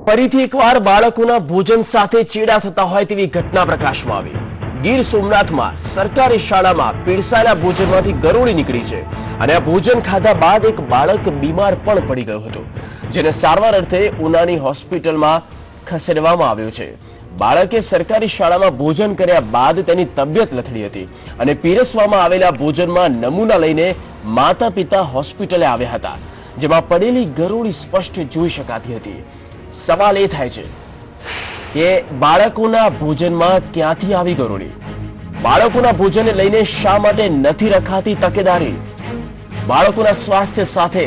ફરીથી એકવાર બાળકોના ભોજન સાથે ચેડા થતા હોય તેવી ઘટના પ્રકાશમાં આવી। ગીર સોમનાથમાં સરકારી શાળામાં પીરસાયેલા ભોજનમાંથી ગરોળી નીકળી છે અને આ ભોજન ખાધા બાદ એક બાળક બીમાર પણ પડી ગયો હતો, જેને સારવાર અર્થે ઉનાની હોસ્પિટલમાં ખસેડવામાં આવ્યો છે। બાળકે સરકારી શાળામાં ભોજન કર્યા બાદ તેની તબિયત લથડી હતી અને પીરસવામાં આવેલા ભોજનમાં નમૂના લઈને માતા પિતા હોસ્પિટલે આવ્યા હતા, જેમાં પડેલી ગરોળી સ્પષ્ટ જોઈ શકાતી હતી। સવાલ એ થાય છે કે બાળકોના ભોજનમાં ક્યાંથી આવી ગરોળી? બાળકોના ભોજનને લઈને શા માટે નથી રખાતી તકેદારી? બાળકોના સ્વાસ્થ્ય સાથે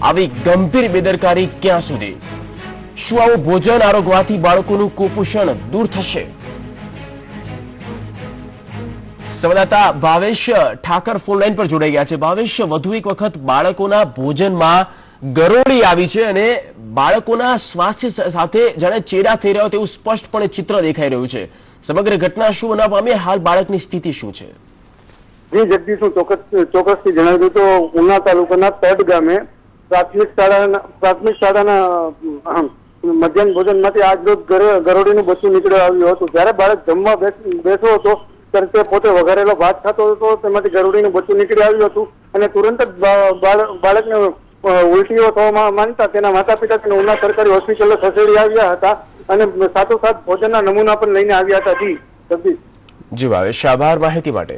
આવી ગંભીર બેદરકારી ક્યાં સુધી? શું આવું ભોજન આરોગવાથી બાળકોનું કુપોષણ દૂર થશે? સંવાદદાતા ભાવેશ ઠાકર ફોન લાઈન પર જોડાઈ ગયા છે। ભાવેશ, વધુ એક વખત બાળકોના ભોજનમાં ગરોળી આવી છે અને બાળકોના સ્વાસ્થ્ય સાથે જાણે ચેડા થઈ રહ્યો તેવું સ્પષ્ટપણે ચિત્ર દેખાઈ રહ્યું છે। સમગ્ર ઘટના શું બનવા પામી? હાલ બાળકની સ્થિતિ શું છે? જી જગદીશ, હું ચોક્કસથી જણાવી દઉં તો ઉના તાલુકાના તડ ગામે પ્રાથમિક શાળાના મધ્યાહન ભોજનમાંથી આજ રોજ ગરોળીનું બચ્ચું નીકળી આવ્યું હતું। જ્યારે બાળક જમવા બેઠો હતો ત્યારે તે પોતે વઘારેલો ભાત ખાતો હતો, તેમાંથી ગરોળીનું બચ્ચું નીકળી આવ્યું હતું અને તુરંત જ બાળકને ઉલટીઓ થવા માંડતા તેના માતા પિતા તેને ઉના સરકારી હોસ્પિટલે ખસેડી આવ્યા હતા અને સાથોસાથ ભોજનના નમૂના પણ લઈને આવ્યા હતા। જી જગદીશ। જી ભાવેશ, આભાર માહિતી માટે।